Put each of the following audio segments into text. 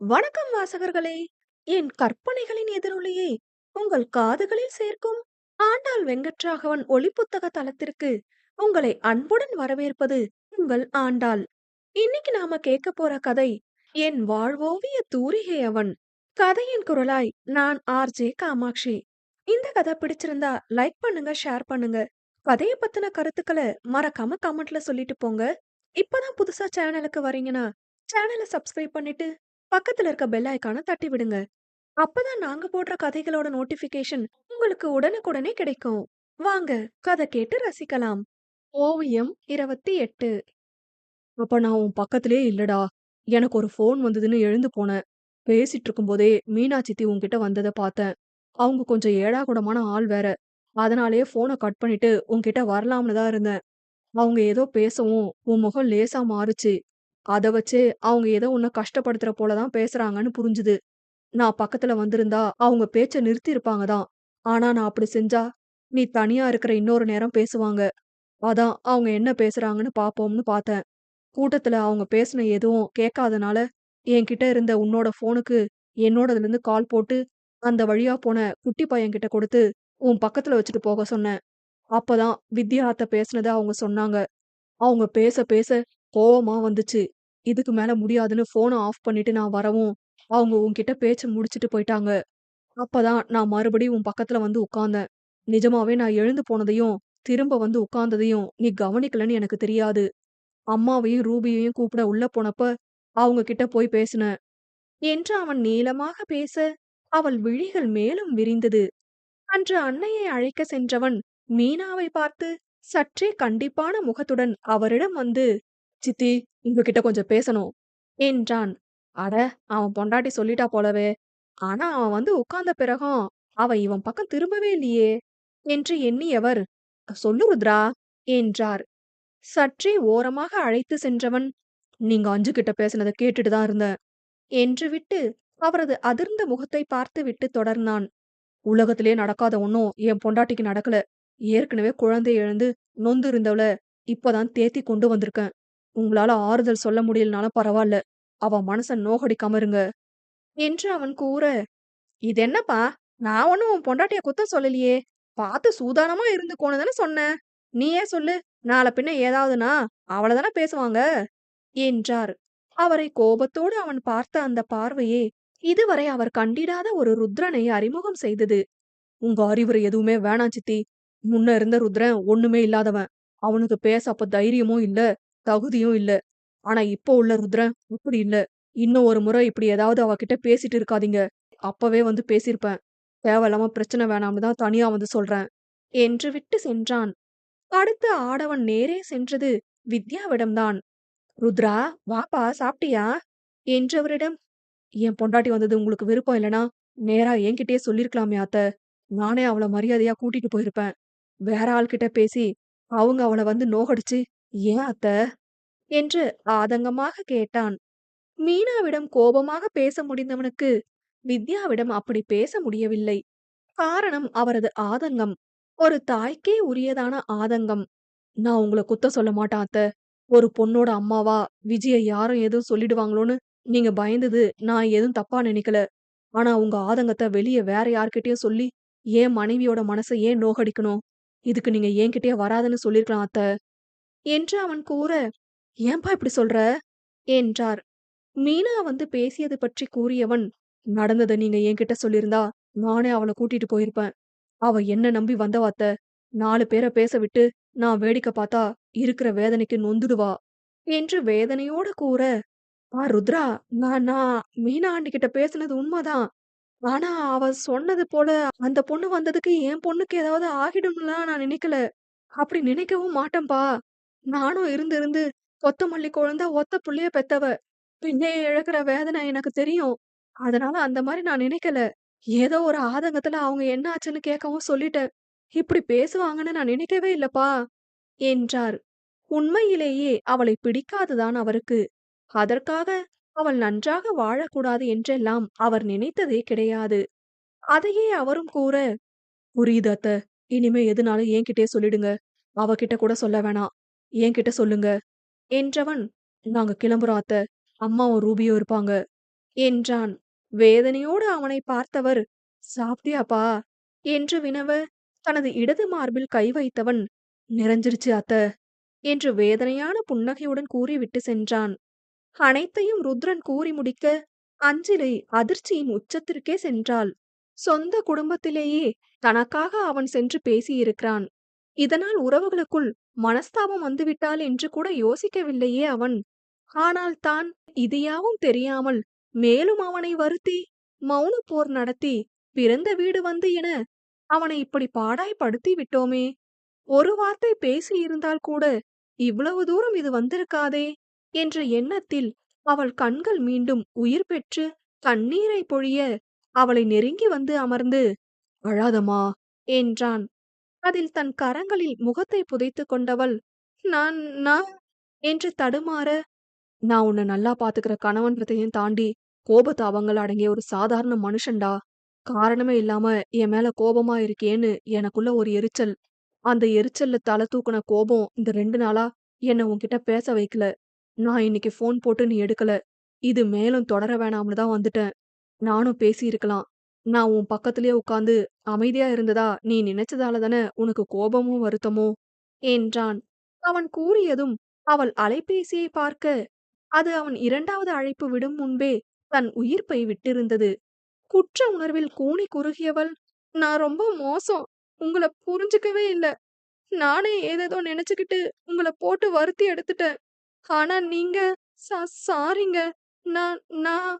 வணக்கம் வாசகர்களே! என் கற்பனைகளின் எதிரொலியை உங்கள் காதுகளில் சேர்க்கும் ஆண்டாள் வெங்கட்ராகவன் ஒலிப்புத்தக தளத்திற்கு உங்களை அன்புடன் வரவேற்பது உங்கள் ஆண்டாள். இன்னைக்கு நாம கேட்க போற கதை என் வாழ்வோவிய தூரிகை அவன். கதையின் குரலாய் நான் ஆர்ஜே காமாட்சி. இந்த கதை பிடிச்சிருந்தா லைக் பண்ணுங்க, ஷேர் பண்ணுங்க. கதைய பத்தின கருத்துக்களை மறக்காம கமெண்ட்ல சொல்லிட்டு போங்க. இப்பதான் புதுசா சேனலுக்கு வரீங்கன்னா சேனலை சப்ஸ்கிரைப் பண்ணிட்டு பக்கத்துல இருக்க பெல் ஐகான தட்டி விடுங்க. அப்பதான் நாங்க போடுற கதைகளோட நோட்டிபிகேஷன் உங்களுக்கு உடனுக்குடனே கிடைக்கும். வாங்க கதை கேட்டு ரசிக்கலாம். ஓவியம் 28. அப்ப நான் உன் பக்கத்திலே இல்லடா. எனக்கு ஒரு ஃபோன் வந்ததுன்னு எழுந்து போனேன். பேசிட்டு இருக்கும்போதே மீனா சித்தி உன்கிட்ட வந்தத பார்த்தேன். அவங்க கொஞ்சம் ஏடாகூடமான ஆள் வேற. அதனாலேயே ஃபோனை கட் பண்ணிட்டு உன்கிட்ட வரலாம்னு தான் இருந்தேன். அவங்க ஏதோ பேசவும் உன் முகம் லேசா மாறுச்சு. அத வச்சே அவங்க ஏதோ உன்ன கஷ்டப்படுத்துற போல தான் பேசுறாங்கன்னு புரிஞ்சுது. நான் பக்கத்துல வந்திருந்தா அவங்க பேச்ச நிறுத்தியிருப்பாங்க தான். ஆனா நான் அப்படி செஞ்சா, நீ தனியா இருக்கிற இன்னொரு நேரம் பேசுவாங்க. அதான் அவங்க என்ன பேசுறாங்கன்னு பாப்போம்னு பார்த்தேன். கூட்டத்துல அவங்க பேசுன எதுவும் கேட்காதனால, என்கிட்ட இருந்த உன்னோட ஃபோனுக்கு என்னோடதுலருந்து கால் போட்டு, அந்த வழியா போன குட்டி பையன்கிட்ட கொடுத்து, உன் பக்கத்துல வச்சுட்டு போக சொன்னேன். அப்பதான் வித்யா அத்த பேசுனத அவங்க சொன்னாங்க. அவங்க பேச பேச கோவமா வந்துச்சு. இதுக்கு மேல முடியாதுன்னு ஃபோன ஆஃப் பண்ணிட்டு நான் வரவும், அவங்க உன்கிட்ட பேச்ச முடிச்சுட்டு போயிட்டாங்க. அப்பதான் நான் மறுபடியும் உன் பக்கத்துல வந்து உட்கார்ந்தேன். நிஜமாவே நான் எழுந்து போனதையும், திரும்ப வந்து உட்கார்ந்ததையும் நீ கவனிக்கலன்னு எனக்கு தெரியாது. அம்மாவையும் ரூபியையும் கூப்பிட உள்ள போனப்ப, அவங்க கிட்ட போய் பேசினேன். என்று அவன் நீளமாக பேச, அவள் விழிகள் மேலும் விரிந்தது. அன்று அன்னையை அழைக்க சென்றவன் மீனாவை பார்த்து சற்றே கண்டிப்பான முகத்துடன் அவரிடம் வந்து, சித்தி, உங்ககிட்ட கொஞ்சம் பேசணும் என்றான். அட, அவன் பொண்டாட்டி சொல்லிட்டா போலவே. ஆனா அவன் வந்து உட்கார்ந்த பிறகும் அவ இவன் பக்கம் திரும்பவே இல்லையே என்று எண்ணியவர், சொல்லு ருத்ரா என்றார். சற்றே ஓரமாக அழைத்து சென்றவன், நீங்க அஞ்சு கிட்ட பேசினத கேட்டுட்டு தான் இருந்தேன் என்று விட்டு அவரது அதிர்ந்த முகத்தை பார்த்துவிட்டு தொடர்ந்தான். உலகத்திலே நடக்காத ஒண்ணும் என் பொண்டாட்டிக்கு நடக்கல. ஏற்கனவே குழந்தை இழந்து நொந்து இருந்தவள இப்பதான் தேத்தி கொண்டு வந்திருக்கேன். உங்களால ஆறுதல் சொல்ல முடியலனாலும் பரவாயில்ல. அவ மனச நோகடிக்காம இருங்க என்று அவன் கூற, இது என்னப்பா? நான் ஒண்ணும் உன் பொண்டாட்டிய குத்தம் சொல்லலையே. பார்த்து சூதானமா இருந்துக்கோன்னு தானே சொன்னேன். நீயே சொல்லு. நாள பின்ன ஏதாவதுனா அவள தானே பேசுவாங்க என்றார். அவரை கோபத்தோடு அவன் பார்த்த அந்த பார்வையே இதுவரை அவர் கண்டிடாத ஒரு ருத்ரனை அறிமுகம் செய்தது. உங்க அறிவுரை எதுவுமே வேணாம் சித்தி. முன்ன இருந்த ருத்ரன் ஒண்ணுமே இல்லாதவன். அவனுக்கு பேச அப்ப தைரியமும் இல்ல, தகுதியும் இல்ல. ஆனா இப்போ உள்ள ருத்ரன் அப்படி இல்ல. இன்னும் ஒரு முறை இப்படி ஏதாவது அவகிட்ட பேசிட்டு இருக்காதீங்க. அப்பவே வந்து பேசியிருப்பேன். தேவையில்லாம பிரச்சனை வேணாம்னு தான் தனியா வந்து சொல்றேன் என்று விட்டு சென்றான். அடுத்து ஆடவன் நேரே சென்றது வித்யாவிடம்தான். ருத்ரா, வாப்பா, சாப்பிட்டியா என்றவரிடம், என் பொண்டாட்டி வந்தது உங்களுக்கு விருப்பம் இல்லனா நேரா என்கிட்டயே சொல்லிருக்கலாமே அத்த. நானே அவள மரியாதையா கூட்டிட்டு போயிருப்பேன். வேற ஆள்கிட்ட பேசி அவங்க அவள வந்து நோகடிச்சு ஏன் அத்த என்று ஆதங்கமாக கேட்டான். மீனாவிடம் கோபமாக பேச முடிந்தவனுக்கு வித்யாவிடம் அப்படி பேச முடியவில்லை. காரணம் அவரது ஆதங்கம். ஒரு தாய்க்கே உரியதான ஆதங்கம். நான் உங்கள குத்தம் சொல்ல மாட்டேன் அத்த. ஒரு பொண்ணோட அம்மாவா விஜய யாரும் எதுவும் சொல்லிடுவாங்களோன்னு நீங்க பயந்தது நான் எதுவும் தப்பா நினைக்கல. ஆனா உங்க ஆதங்கத்த வெளிய வேற யார்கிட்டயும் சொல்லி என் மனைவியோட மனச ஏன் நோகடிக்கணும்? இதுக்கு நீங்க என்கிட்டயே வராதன்னு சொல்லிருக்கலாம் அத்த என்று அவன் கூற, ஏன்பா இப்படி சொல்ற என்றார். மீனா வந்து பேசியது பற்றி கூறியவன், நடந்தத நீங்க என்கிட்ட சொல்லியிருந்தா நானே அவள கூட்டிட்டு போயிருப்பேன். அவ என்ன நம்பி வந்தவ அத்த. 4 பேர பேச விட்டு நான் வேடிக்கை பார்த்தா இருக்கிற வேதனைக்கு நொந்துடுவா என்று வேதனையோட கூற, ருத்ரா, நான் நான் மீனா ஆண்டி கிட்ட பேசுனது உண்மதான். ஆனா அவ சொன்னது போல அந்த பொண்ணு வந்ததுக்கு என் பொண்ணுக்கு ஏதாவது ஆகிடும்லாம் நான் நினைக்கல. அப்படி நினைக்கவும் மாட்டேன்பா. நானும் இருந்து இருந்து கொத்தமல்லி கொழுந்தா ஒத்த புள்ளைய பெத்தவ. பிள்ளைய இழக்கிற வேதனை எனக்கு தெரியும். அதனால அந்த மாரி நான் நினைக்கல. ஏதோ ஒரு ஆதங்கத்துல அவங்க என்ன ஆச்சுன்னு கேட்கவும் சொல்லிட்டேன். இப்படி பேசுவாங்கன்னு நான் நினைக்கவே இல்லப்பா என்றார். உண்மையிலேயே அவளை பிடிக்காதுதான் அவருக்கு. அதற்காக அவள் நன்றாக வாழக்கூடாது என்றெல்லாம் அவர் நினைத்ததே கிடையாது. அதையே அவரும் கூற, புரியுது அத்த. இனிமே எதுனாலும் என்கிட்டயே சொல்லிடுங்க. அவகிட்ட கூட சொல்ல வேணாம். என்கிட்ட சொல்லுங்க என்றவன், நாங்க கிளம்புறோம் அத்த. அம்மாவும் ரூபியும் இருப்பாங்க என்றான். வேதனையோடு அவனைப் பார்த்தவர், "சாப்பிட்டியாப்பா?" என்று வினவ, தனது இடது மார்பில் கை வைத்தவன், "நிறைஞ்சிருச்சு அத்த" என்று வேதனையான புன்னகையுடன் கூறிவிட்டு சென்றான். அனைத்தையும் ருத்ரன் கூறி முடிக்க, அஞ்சிலை அதிர்ச்சியின் உச்சத்திற்கே சென்றாள். சொந்த குடும்பத்திலேயே தனக்காக அவன் சென்று பேசியிருக்கிறான். இதனால் உறவுகளுக்குள் மனஸ்தாபம் வந்துவிட்டால் என்று கூட யோசிக்கவில்லையே அவன். ஆனால் தான் இது யாவும் தெரியாமல் மேலும் அவனை வருத்தி மௌனப் போர் நடத்தி பிறந்த வீடு வந்து என அவனை இப்படி பாடாய்படுத்தி விட்டோமே. ஒரு வார்த்தை பேசியிருந்தால் கூட இவ்வளவு தூரம் இது வந்திருக்காதே என்ற எண்ணத்தில் அவள் கண்கள் மீண்டும் உயிர் பெற்று கண்ணீரை பொழிய அவளை நெருங்கி வந்து அமர்ந்து, "அழாதம்மா" என்றான். அதில் தன் கரங்களில் முகத்தை புதைத்துக் கொண்டவள், "நான் நான்" என்று தடுமாற, "நான் உன்னை நல்லா பாத்துக்கிற கணவன்றதையும் தாண்டி கோபதாபங்கள் அடங்கிய ஒரு சாதாரண மனுஷன்டா. காரணமே இல்லாம என் மேல கோபமா இருக்கியேன்னு எனக்குள்ள ஒரு எரிச்சல். அந்த எரிச்சல்ல தல தூக்குன கோபம் இந்த 2 நாளா என்ன உன்கிட்ட பேச வைக்கல. நான் இன்னைக்கு ஃபோன் போட்டு நீ எடுக்கல. இது மேலும் தொடர வேணாம்னு தான் வந்துட்டேன். நானும் பேசியிருக்கலாம். நான் உன் பக்கத்திலேயே உட்கார்ந்து அமைதியா இருந்ததா நீ நினைச்சதால தானே உனக்கு கோபமும் வருத்தமும்" என்றான். அவன் கூறியதும் அவள் அலைபேசியை பார்க்க, அது அவன் 2வது அழைப்பு விடும் முன்பே தன் உயிர்ப்பை விட்டிருந்தது. குற்ற உணர்வில் கூனி குறுகியவள், "நான் ரொம்ப மோசம். உங்கள புரிஞ்சுக்கவே இல்ல. நானே ஏதேதோ நெனச்சுக்கிட்டு உங்கள போட்டு வருத்தி எடுத்துட்டேன். ஆனா நீங்க சா சாரிங்க. நான் நான்"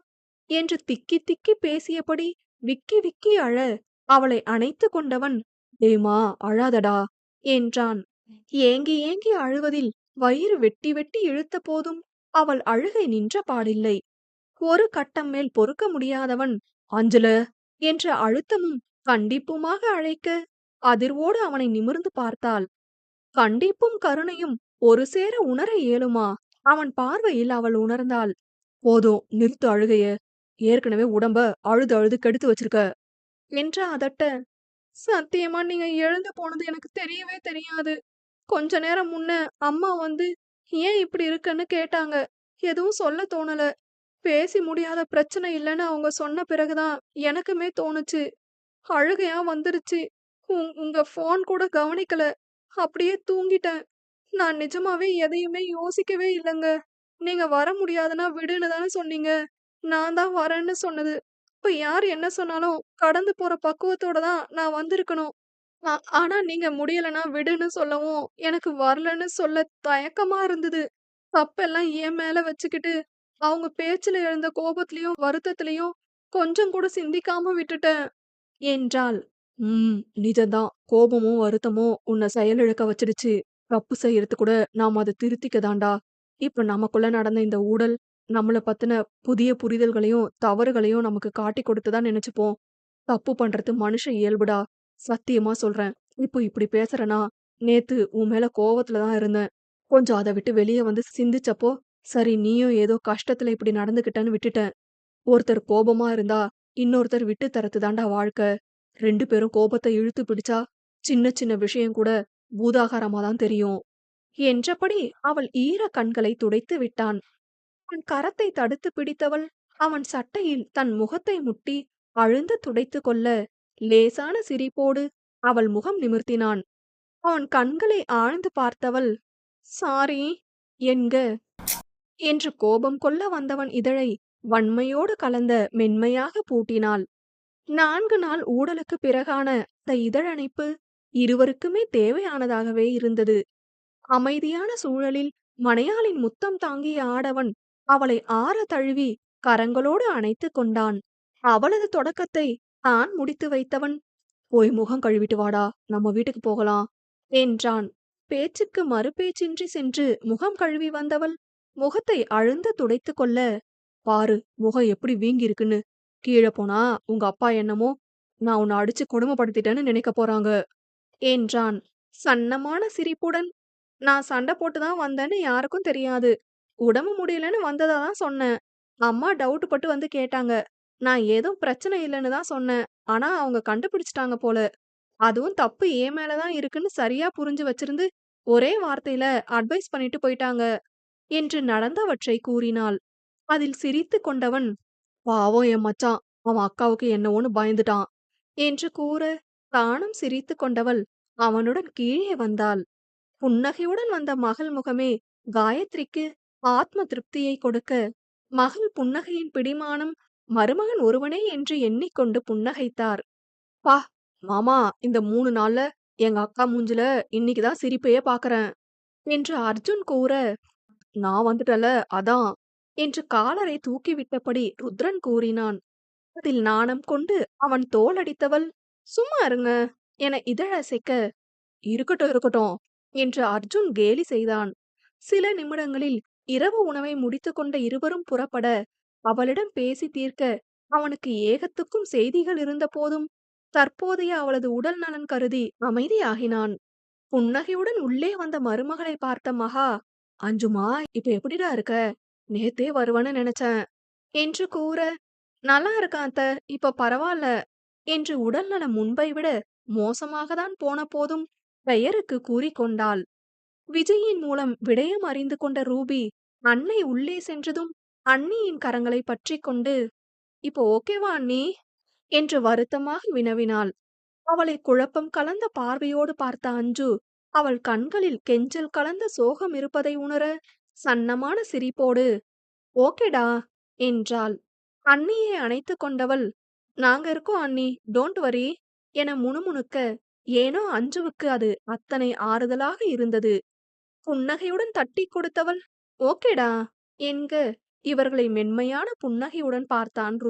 என்று திக்கி திக்கி பேசியபடி விக்கி விக்கி அழ, அவளை அணைத்துக் கொண்டவன், "டேம்மா அழாதடா" என்றான். ஏங்கி ஏங்கி அழுவதில் வயிறு வெட்டி வெட்டி இழுத்த போதும் அவள் அழுகை நின்ற பாடில்லை. ஒரு கட்டம் மேல் பொறுக்க முடியாதவன், "அஞ்சல" என்ற அழுத்தமும் கண்டிப்புமாக அழைக்க, அதிர்வோடு அவனை நிமிர்ந்து பார்த்தாள். கண்டிப்பும் கருணையும் ஒரு சேர உணர இயலுமா? அவன் பார்வையில் அவள் உணர்ந்தாள். "போதும் நிறுத்து அழுகைய. ஏற்கனவே உடம்ப அழுது அழுது கெடுத்து வச்சிருக்க" என்று அதட்ட, "சத்தியமா நீங்க எழுந்து போனது எனக்கு தெரியவே தெரியாது. கொஞ்ச நேரம் முன்ன அம்மா வந்து ஏன் இப்படி இருக்கன்னு கேட்டாங்க. எதுவும் சொல்ல தோணல. பேசி முடியாத பிரச்சனை இல்லன்னு அவங்க சொன்ன பிறகுதான் எனக்குமே தோணுச்சு. அழுகையா வந்துருச்சு. உங்க ஃபோன் கூட கவனிக்கல. அப்படியே தூங்கிட்டேன். நான் நிஜமாவே எதையுமே யோசிக்கவே இல்லங்க. நீங்க வர முடியாதுன்னா விடுன்னு தானே சொன்னீங்க. நான் தான் வரேன்னு சொன்னது. இப்ப யார் என்ன சொன்னாலும் கடந்து போற பக்குவத்தோட தான் நான் வந்திருக்கணும். ஆனா நீங்க முடியலன்னா விடுன்னு சொல்லவும், எனக்கு வரலன்னு சொல்ல தயக்கமா இருந்தது. தப்பெல்லாம் என் மேல வச்சுக்கிட்டு, அவங்க பேச்சுல எழுந்த கோபத்திலயும், வருத்தத்திலயும் கொஞ்சம் கூட சிந்திக்காம விட்டுட்டேன்" என்றாள். "ம் நிஜம்தான். கோபமும், வருத்தமும் உன்னை செயலிழக்க வச்சிடுச்சு. தப்பு செய்யறது கூட நாம அத திருத்திக்க தான்டா. இப்ப நமக்குள்ள நடந்த இந்த ஊடல், நம்மள பத்தின புதிய புரிதல்களையும், தவறுகளையும் நமக்கு காட்டிக் கொடுத்ததா நெனச்சுப்போம். தப்பு பண்றது மனுஷ இயல்புடா. சத்தியமா சொல்றேன். இப்போ இப்படி பேசுறேனா, நேத்து உன் மேல கோவத்துல தான் இருந்தேன். கொஞ்சம் அத விட்டு வெளிய வந்து சிந்திச்சப்போ, சரி நீயும் ஏதோ கஷ்டத்துல இப்படி நடந்துக்கிட்டன்னு விட்டுட்டேன். ஒருத்தர் கோபமா இருந்தா, இன்னொருத்தர் விட்டு தர்றது தான்டா வாழ்க்கை. 2 பேரும் கோபத்த இழுத்து பிடிச்சா, சின்ன சின்ன விஷயம் கூட பூதாகாரமா தான் தெரியும்" என்றபடி அவள் ஈர கண்களை துடைத்து விட்டான். அவன் கரத்தை தடுத்து பிடித்தவள் அவன் சட்டையில் தன் முகத்தை முட்டி அழுந்த துடைத்து கொள்ள, லேசான சிரிப்போடு அவள் முகம் நிமிர்த்தினான். அவன் கண்களை ஆழ்ந்து பார்த்தவள், "சாரி" என்க என்று கோபம் கொள்ள வந்தவன் இதழை வன்மையோடு கலந்த மென்மையாக பூட்டினாள். 4 நாள் ஊடலுக்கு பிறகான அந்த இதழணைப்பு இருவருக்குமே தேவையானதாகவே இருந்தது. அமைதியான சூழலில் மணையாளின் முத்தம் தாங்கிய ஆடவன் அவளை ஆற தழுவி கரங்களோடு அணைத்துக் கொண்டான். அவளது தொடக்கத்தை தான் முடித்து வைத்தவன், "போய் முகம் கழுவிட்டு வாடா, நம்ம வீட்டுக்கு போகலாம்" என்றான். பேச்சுக்கு மறுபேச்சின்றி சென்று முகம் கழுவி வந்தவள் முகத்தை அழுந்த துடைத்து கொள்ள, "பாரு முகம் எப்படி வீங்கியிருக்குன்னு. கீழே போனா உங்க அப்பா என்னமோ நான் உன்னை அடிச்சு கொடுமைப்படுத்திட்டேன்னு நினைக்க போறாங்க" என்றான். சன்னமான சிரிப்புடன், "நான் சண்டை போட்டு தான் வந்தேன்னு யாருக்கும் தெரியாது. உடம்பு முடியலன்னு வந்ததா தான் சொன்னேன். அம்மா டவுட் பட்டு வந்து கேட்டாங்க. நான் ஏதும் பிரச்சனை இல்லன்னு தான் சொன்னேன். ஆனா அவங்க கண்டுபிடிச்சுட்டாங்க போல. அதுவும் தப்பு என் மேல தான் இருக்குன்னு சரியா புரிஞ்சு வச்சிருந்து ஒரே வார்த்தையில அட்வைஸ் பண்ணிட்டு போயிட்டாங்க" என்று நடந்தவற்றை கூறினாள். அதில் சிரித்துக் கொண்டவன், பாவம் என் மச்சான். அவன் அக்காவுக்கு என்னவோன்னு பயந்துட்டான். என்று கூற, தானும் சிரித்துக் கொண்டவள் அவனுடன் கீழே வந்தாள். புன்னகையுடன் வந்த மகள் முகமே காயத்ரிக்கு ஆத்ம திருப்தியை கொடுக்க, மகள் புன்னகையின் பிடிமானம் மருமகன் ஒருவனே என்று எண்ணிக்கொண்டு புன்னகைத்தார். "பா! மாமா, இந்த 3 நாள்ல எங்க அக்கா மூஞ்சில இன்னிக்கு தான் சிரிப்பையே பாக்குறேன்" என்று அர்ஜுன் கூற, "நான் வந்துட்டல அதான்" என்று காலரை தூக்கிவிட்டபடி ருத்ரன் கூறினான். அதில் நாணம் கொண்டு அவன் தோளடித்தவள், "சும்மா இருங்க" என இதழசைக்க, "இருக்கட்டும் இருக்கட்டும்" என்று அர்ஜுன் கேலி செய்தான். சில நிமிடங்களில் இரவு உணவை முடித்துக்கொண்ட இருவரும் புறப்பட, அவளிடம் பேசி தீர்க்க அவனுக்கு ஏகத்துக்கும் செய்திகள் இருந்தபோதும் தற்போதைய அவளது உடல் நலன் கருதி அமைதியாகினான். புன்னகையுடன் உள்ளே வந்த மருமகளை பார்த்த மகா, "அஞ்சுமா, இப்ப எப்படிடா இருக்க? நேத்தே வருவன்னு நினைச்சேன்" என்று கூற, "நல்லா இருக்கான் அத்த, இப்ப பரவால்ல" என்று உடல்நலம் முன்பை விட மோசமாக தான் போன போதும் பெயருக்கு கூறிக்கொண்டாள். விஜயின் மூலம் விடயம் அறிந்து கொண்ட ரூபி, அன்னை உள்ளே சென்றதும் அண்ணியின் கரங்களை பற்றிக் கொண்டு, "இப்போ ஓகேவா அண்ணி" என்று வருத்தமாக வினவினாள். அவளை குழப்பம் கலந்த பார்வையோடு பார்த்த அஞ்சு, அவள் கண்களில் கெஞ்சல் கலந்த சோகம் இருப்பதை உணர, சன்னமான சிரிப்போடு, "ஓகேடா" என்றாள். அண்ணியை அணைத்துக் கொண்டவள், "நாங்க இருக்கோம் அண்ணி, டோன்ட் வரி" என முணுமுணுக்க, ஏனோ அஞ்சுவுக்கு அது அத்தனை ஆறுதலாக இருந்தது. புன்னகையுடன் தட்டிக் கொடுத்தவள், "ஓகேடா" என்க, இவர்களை மென்மையான புன்னகையுடன் பார்த்தான்